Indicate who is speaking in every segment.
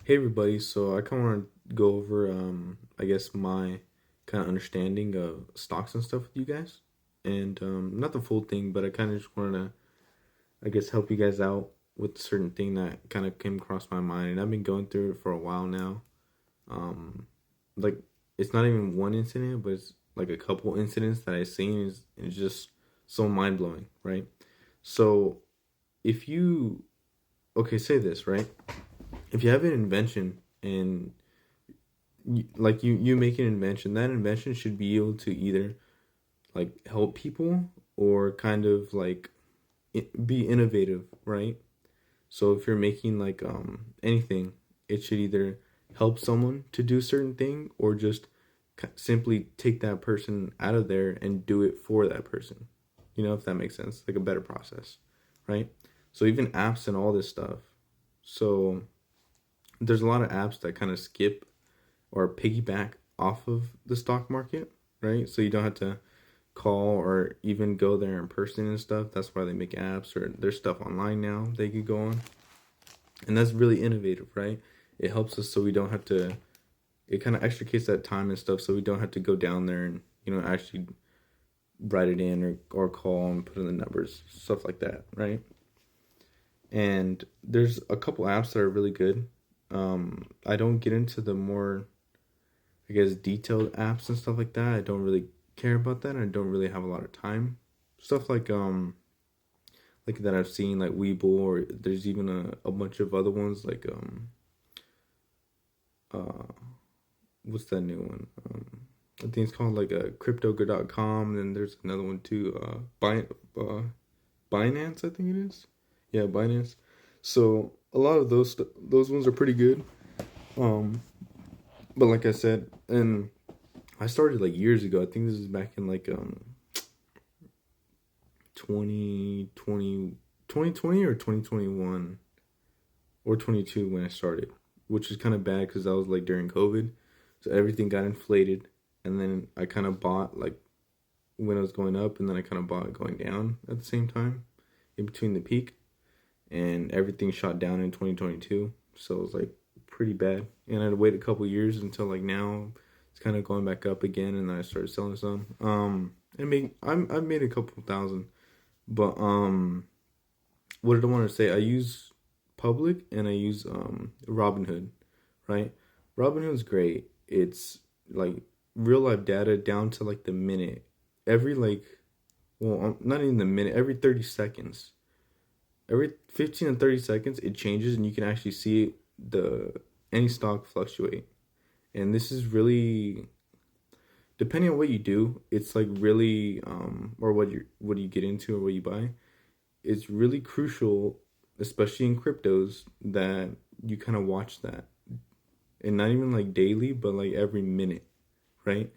Speaker 1: Hey everybody, so I kind of want to go over, I guess my kind of understanding of stocks and stuff with you guys, and not the full thing, but I kind of just wanted to, I guess, help you guys out with a certain thing that kind of came across my mind, and I've been going through it for a while now. Um, like it's not even one incident, but it's like a couple incidents that I've seen is just so mind blowing, right? So if you okay, say this, right? If you have an invention and you make an invention, that invention should be able to either like help people or kind of like be innovative, right? So if you're making like anything, it should either help someone to do a certain thing or just simply take that person out of there and do it for that person. You know, if that makes sense, like a better process, right? So even apps and all this stuff. So there's a lot of apps that kind of skip or piggyback off of the stock market, right? So you don't have to call or even go there in person and stuff. That's why they make apps or there's stuff online now they could go on. And that's really innovative, right? It helps us so we don't have to, it kind of extricates that time and stuff so we don't have to go down there and, actually write it in or call and put in the numbers, stuff like that, right? And there's a couple apps that are really good. I don't get into the more I guess detailed apps and stuff like that. I don't really care about that. I don't really have a lot of time. Stuff like that I've seen like Weeble or there's even a bunch of other ones like uh what's that new one? I think it's called like a crypto.com. And then there's another one too, Binance, I think it is. Yeah, Binance. So a lot of those ones are pretty good. Um but like I said, and I started like years ago. I think this is back in like 2020 2020 or 2021 or 22 when I started, which is kind of bad because that was like during COVID. So everything got inflated. And then I kind of bought like when it was going up, and then I kind of bought it going down at the same time in between the peak. And everything shot down in 2022. So it was like pretty bad. And I had to wait a couple years until like now it's kind of going back up again. And then I started selling some. I've made a couple thousand. But what did I want to say? I use Public and I use Robinhood, right? Robinhood's great. It's like real life data down to like the minute. Every like, well, not even the minute. Every 30 seconds, every 15 and 30 seconds, it changes, and you can actually see the any stock fluctuate. And this is really depending on what you do. It's like really or what you get into or what you buy, it's really crucial, especially in cryptos, that you kind of watch that, and not even like daily, but like every minute, right?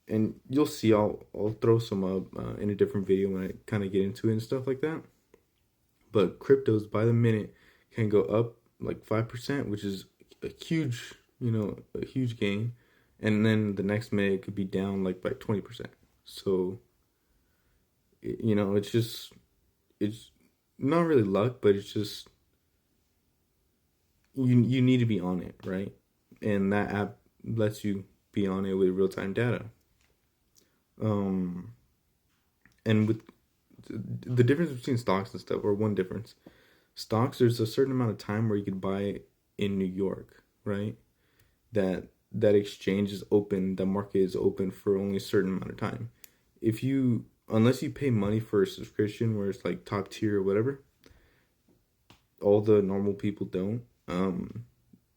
Speaker 1: And you'll see. I'll throw some up in a different video when I kind of get into it and stuff like that. But cryptos by the minute can go up like 5%, which is a huge, a huge gain, and then the next minute it could be down like by 20%. So it's just it's not really luck, but it's just you need to be on it, right? And that app lets you be on it with real time data. Um, and with the difference between stocks and stuff, or one difference, stocks there's a certain amount of time where you could buy in New York, right? That exchange is open, the market is open for only a certain amount of time. If you Unless you pay money for a subscription where it's like top tier or whatever, all the normal people don't.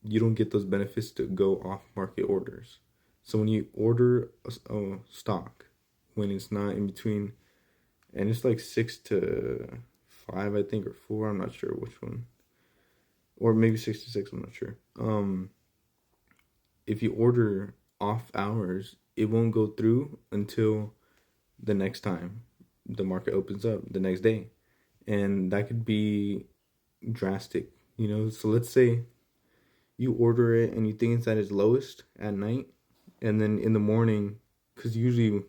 Speaker 1: You don't get those benefits to go off market orders. So when you order a stock, when it's not in between, and it's like 6 to 5, I think, or 4, I'm not sure which one, or maybe 6 to 6, I'm not sure. If you order off hours, it won't go through until the next time the market opens up the next day, and that could be drastic. So let's say you order it and you think it's at its lowest at night, and then in the morning, because usually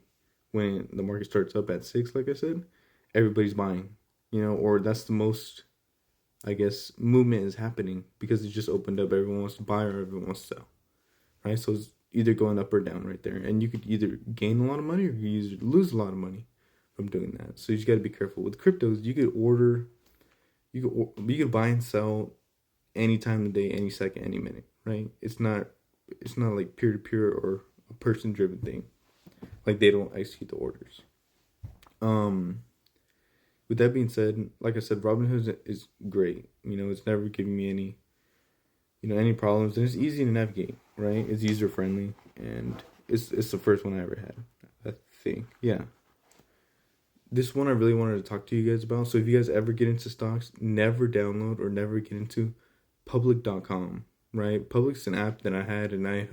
Speaker 1: when the market starts up at 6, like I said, everybody's buying, or that's the most I guess, movement is happening because it just opened up. Everyone wants to buy or everyone wants to sell, right? So it's either going up or down right there, and you could either gain a lot of money or you could lose a lot of money from doing that. So you just got to be careful with cryptos. You could buy and sell any time of the day, any second, any minute, right? It's not like peer to peer or a person driven thing. Like they don't execute the orders. Um, with that being said, like I said, Robinhood is great. It's never giving me any problems, and it's easy to navigate, right? It's user friendly, and it's the first one I ever had, I think. Yeah. This one I really wanted to talk to you guys about. So if you guys ever get into stocks, never download or never get into public.com, right? Public's an app that I had, and I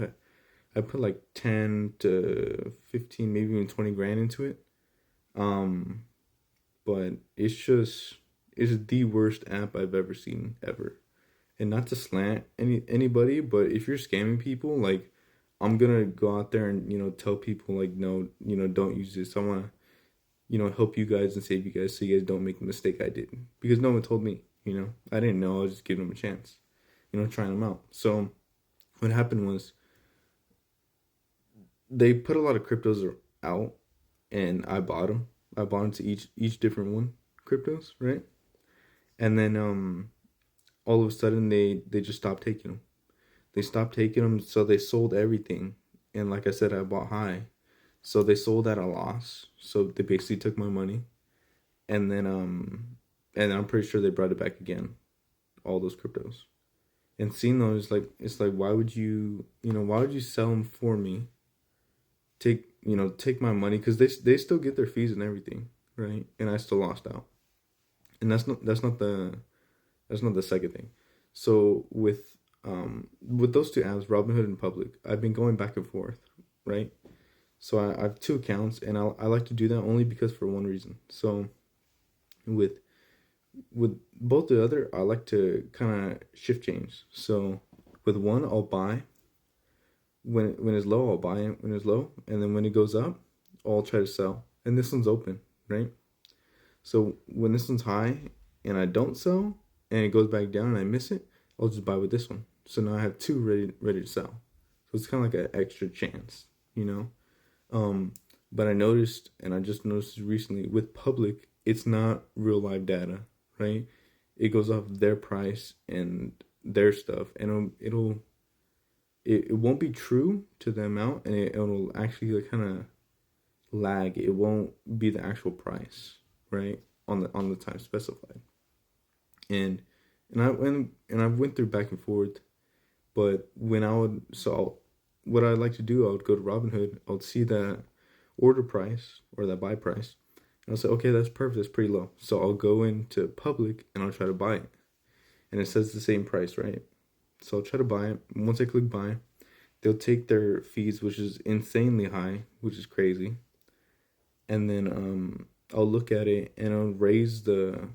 Speaker 1: put like 10 to 15, maybe even 20 grand into it. But it's the worst app I've ever seen ever. And not to slant anybody, but if you're scamming people, like, I'm gonna go out there and tell people, like, no, don't use this. I want to help you guys and save you guys so you guys don't make the mistake I did, because no one told me. I didn't know. I was just giving them a chance, trying them out. So what happened was they put a lot of cryptos out, and I bought them. I bought into each different one cryptos, right? And then all of a sudden they just stopped taking them. They stopped taking them, so they sold everything. And like I said, I bought high, so they sold at a loss. So they basically took my money, and then and I'm pretty sure they brought it back again, all those cryptos. And seeing those, it's like, why would you sell them for me? Take my money, because they still get their fees and everything, right? And I still lost out. And that's not the second thing. So with those two apps, Robinhood and Public, I've been going back and forth, right? So I have two accounts, and I like to do that only because for one reason. So with both the other, I like to kind of shift change. So with one, I'll buy when it's low. I'll buy it when it's low, and then when it goes up, I'll try to sell. And this one's open, right? So when this one's high and I don't sell, and it goes back down and I miss it, I'll just buy with this one. So now I have two ready to sell. So it's kind of like an extra chance, you know. But I noticed, and I just noticed recently with Public, it's not real live data, right? It goes off their price and their stuff, and it won't be true to the amount, and it'll actually like kind of lag. It won't be the actual price, right, on the time specified. And I went through back and forth, but what I'd like to do, I would go to Robinhood. I would see that order price or that buy price, and I'll say, okay, that's perfect. That's pretty low. So I'll go into Public and I'll try to buy it, and it says the same price, right? So I'll try to buy it. Once I click buy, they'll take their fees, which is insanely high, which is crazy. And then I'll look at it and I'll raise the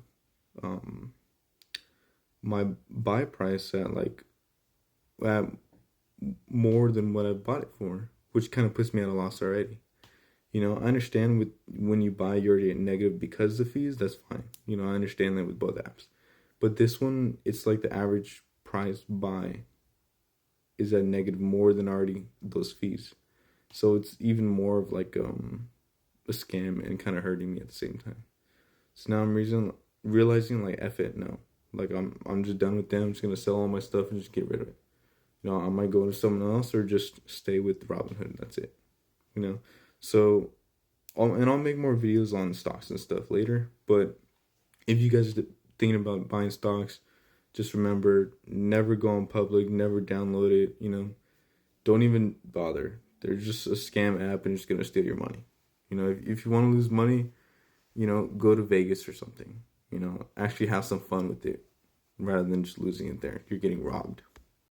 Speaker 1: my buy price at more than what I bought it for, which kind of puts me at a loss already. I understand when you buy, you're already at negative because of the fees. That's fine. I understand that with both apps. But this one, it's like the average price buy is at negative more than already those fees. So it's even more of like a scam and kind of hurting me at the same time. So now I'm realizing like, F it, no. Like I'm just done with them. I'm just gonna sell all my stuff and just get rid of it. I might go to someone else or just stay with Robinhood. That's it. So I'll make more videos on stocks and stuff later. But if you guys are thinking about buying stocks, just remember, never go on Public, never download it. Don't even bother. They're just a scam app and just gonna steal your money. If you want to lose money, go to Vegas or something. Actually have some fun with it rather than just losing it there. You're getting robbed.